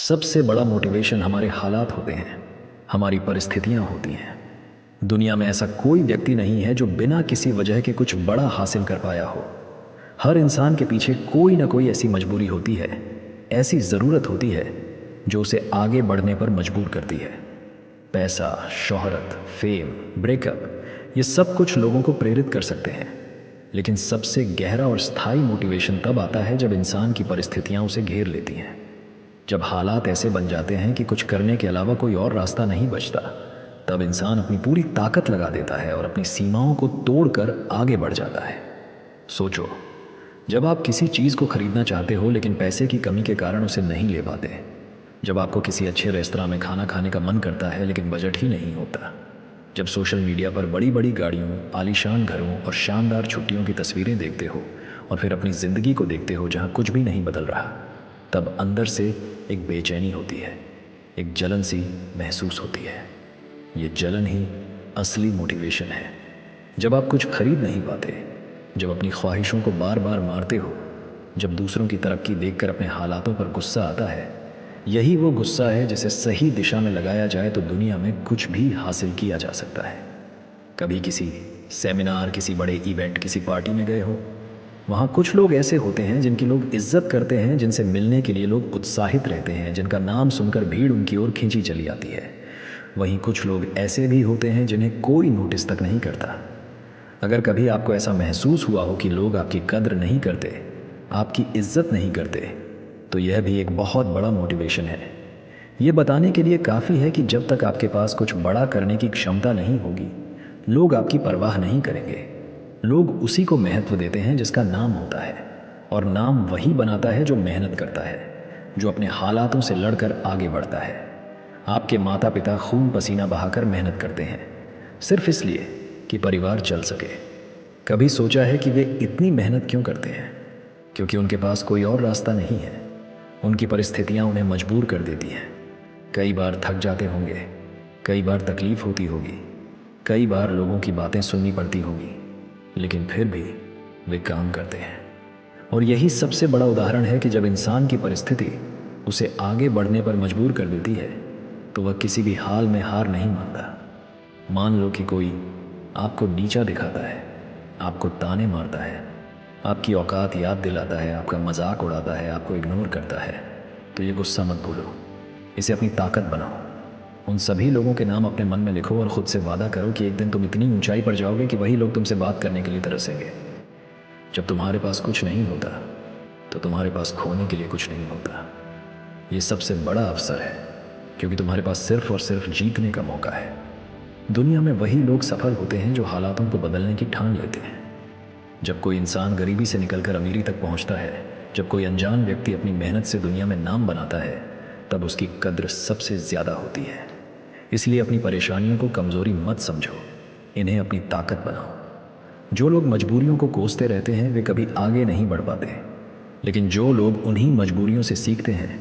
सबसे बड़ा मोटिवेशन हमारे हालात होते हैं, हमारी परिस्थितियां होती हैं। दुनिया में ऐसा कोई व्यक्ति नहीं है जो बिना किसी वजह के कुछ बड़ा हासिल कर पाया हो। हर इंसान के पीछे कोई ना कोई ऐसी मजबूरी होती है, ऐसी ज़रूरत होती है जो उसे आगे बढ़ने पर मजबूर करती है। पैसा, शोहरत, फेम, ब्रेकअप, ये सब कुछ लोगों को प्रेरित कर सकते हैं, लेकिन सबसे गहरा और स्थायी मोटिवेशन तब आता है जब इंसान की परिस्थितियां उसे घेर लेती हैं। जब हालात ऐसे बन जाते हैं कि कुछ करने के अलावा कोई और रास्ता नहीं बचता, तब इंसान अपनी पूरी ताकत लगा देता है और अपनी सीमाओं को तोड़कर आगे बढ़ जाता है। सोचो, जब आप किसी चीज़ को खरीदना चाहते हो लेकिन पैसे की कमी के कारण उसे नहीं ले पाते, जब आपको किसी अच्छे रेस्तरां में खाना खाने का मन करता है लेकिन बजट ही नहीं होता, जब सोशल मीडिया पर बड़ी बड़ी गाड़ियों, आलीशान घरों और शानदार छुट्टियों की तस्वीरें देखते हो और फिर अपनी ज़िंदगी को देखते हो जहाँ कुछ भी नहीं बदल रहा, तब अंदर से एक बेचैनी होती है, एक जलन सी महसूस होती है। ये जलन ही असली मोटिवेशन है। जब आप कुछ खरीद नहीं पाते, जब अपनी ख्वाहिशों को बार बार मारते हो, जब दूसरों की तरक्की देखकर अपने हालातों पर गुस्सा आता है, यही वो गुस्सा है जिसे सही दिशा में लगाया जाए तो दुनिया में कुछ भी हासिल किया जा सकता है। कभी किसी सेमिनार, किसी बड़े इवेंट, किसी पार्टी में गए हो, वहाँ कुछ लोग ऐसे होते हैं जिनकी लोग इज्जत करते हैं, जिनसे मिलने के लिए लोग उत्साहित रहते हैं, जिनका नाम सुनकर भीड़ उनकी ओर खींची चली आती है। वहीं कुछ लोग ऐसे भी होते हैं जिन्हें कोई नोटिस तक नहीं करता। अगर कभी आपको ऐसा महसूस हुआ हो कि लोग आपकी कद्र नहीं करते, आपकी इज्जत नहीं करते, तो यह भी एक बहुत बड़ा मोटिवेशन है। ये बताने के लिए काफ़ी है कि जब तक आपके पास कुछ बड़ा करने की क्षमता नहीं होगी, लोग आपकी परवाह नहीं करेंगे। लोग उसी को महत्व देते हैं जिसका नाम होता है, और नाम वही बनाता है जो मेहनत करता है, जो अपने हालातों से लड़कर आगे बढ़ता है। आपके माता पिता खून पसीना बहाकर मेहनत करते हैं, सिर्फ इसलिए कि परिवार चल सके। कभी सोचा है कि वे इतनी मेहनत क्यों करते हैं? क्योंकि उनके पास कोई और रास्ता नहीं है। उनकी परिस्थितियां उन्हें मजबूर कर देती हैं। कई बार थक जाते होंगे, कई बार तकलीफ होती होगी, कई बार लोगों की बातें सुननी पड़ती होगी, लेकिन फिर भी वे काम करते हैं। और यही सबसे बड़ा उदाहरण है कि जब इंसान की परिस्थिति उसे आगे बढ़ने पर मजबूर कर देती है, तो वह किसी भी हाल में हार नहीं मानता। मान लो कि कोई आपको नीचा दिखाता है, आपको ताने मारता है, आपकी औकात याद दिलाता है, आपका मजाक उड़ाता है, आपको इग्नोर करता है, तो ये गुस्सा मत भूलो, इसे अपनी ताकत बनाओ। उन सभी लोगों के नाम अपने मन में लिखो और ख़ुद से वादा करो कि एक दिन तुम इतनी ऊंचाई पर जाओगे कि वही लोग तुमसे बात करने के लिए तरसेंगे। जब तुम्हारे पास कुछ नहीं होता, तो तुम्हारे पास खोने के लिए कुछ नहीं होता। ये सबसे बड़ा अवसर है, क्योंकि तुम्हारे पास सिर्फ और सिर्फ जीतने का मौका है। दुनिया में वही लोग सफल होते हैं जो हालातों को बदलने की ठान लेते हैं। जब कोई इंसान गरीबी से निकलकर अमीरी तक पहुंचता है, जब कोई अनजान व्यक्ति अपनी मेहनत से दुनिया में नाम बनाता है, तब उसकी कद्र सबसे ज़्यादा होती है। इसलिए अपनी परेशानियों को कमज़ोरी मत समझो, इन्हें अपनी ताकत बनाओ। जो लोग मजबूरियों को कोसते रहते हैं वे कभी आगे नहीं बढ़ पाते, लेकिन जो लोग उन्हीं मजबूरियों से सीखते हैं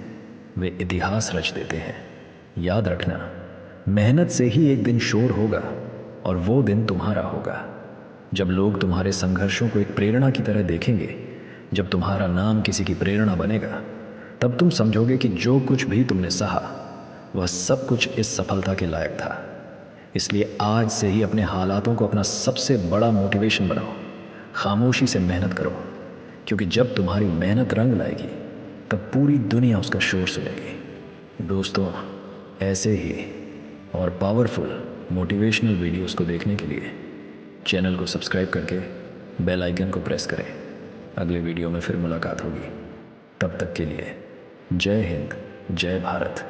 वे इतिहास रच देते हैं। याद रखना, मेहनत से ही एक दिन शोर होगा, और वो दिन तुम्हारा होगा। जब लोग तुम्हारे संघर्षों को एक प्रेरणा की तरह देखेंगे, जब तुम्हारा नाम किसी की प्रेरणा बनेगा, तब तुम समझोगे कि जो कुछ भी तुमने सहा वह सब कुछ इस सफलता के लायक था। इसलिए आज से ही अपने हालातों को अपना सबसे बड़ा मोटिवेशन बनाओ। खामोशी से मेहनत करो, क्योंकि जब तुम्हारी मेहनत रंग लाएगी, तब पूरी दुनिया उसका शोर सुनेगी। दोस्तों, ऐसे ही और पावरफुल मोटिवेशनल वीडियोस को देखने के लिए चैनल को सब्सक्राइब करके बेल आइकन को प्रेस करें। अगले वीडियो में फिर मुलाकात होगी। तब तक के लिए जय हिंद, जय भारत।